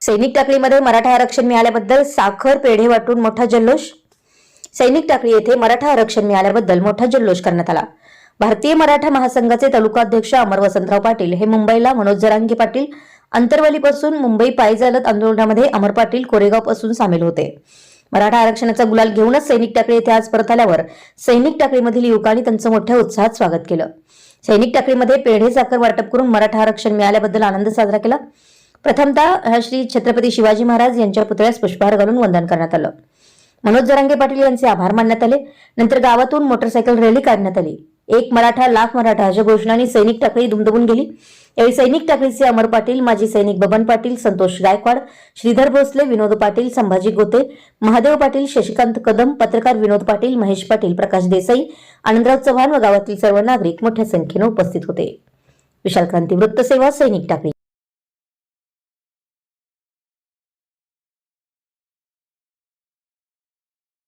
सैनिक टाकळीमध्ये मराठा आरक्षण मिळाल्याबद्दल साखर पेढे वाटून मोठा जल्लोष. सैनिक टाकळी येथे मराठा आरक्षण मिळाल्याबद्दल मोठा जल्लोष करण्यात आला. भारतीय मराठा महासंघाचे तालुकाध्यक्ष अमर वसंतराव पाटील हे मुंबईला मनोज जरांगे पाटील अंतरवालीपासून मुंबई पायी चालत आंदोलनामध्ये अमर पाटील कोरेगाव पासून सामील होते. मराठा आरक्षणाचा गुलाल घेऊनच सैनिक टाकळी येथे आज परत आल्यावर सैनिक टाकळीमधील युवकांनी त्यांचं मोठ्या उत्साहात स्वागत केलं. सैनिक टाकळीमध्ये पेढे साखर वाटप करून मराठा आरक्षण मिळाल्याबद्दल आनंद साजरा केला. प्रथमतः श्री छत्रपती शिवाजी महाराज यांच्या पुतळ्यास पुष्पहार घालून वंदन करण्यात आलं. मनोज जरांगे पाटील यांचे आभार मानण्यात आले. नंतर गावातून मोटरसायकल रॅली काढण्यात आली. एक मराठा लाख मराठा अशा घोषणांनी सैनिक टाकळी दुमदुमून गेली. यावेळी सैनिक टाकळीचे अमर पाटील, माजी सैनिक बबन पाटील, संतोष गायकवाड, श्रीधर भोसले, विनोद पाटील, संभाजी गोते, महादेव पाटील, शशिकांत कदम, पत्रकार विनोद पाटील, महेश पाटील, प्रकाश देसाई, आनंदराव चव्हाण व गावातील सर्व नागरिक मोठ्या संख्येने उपस्थित होते. विशाल क्रांती वृत्तसेवा, सैनिक टाकळी.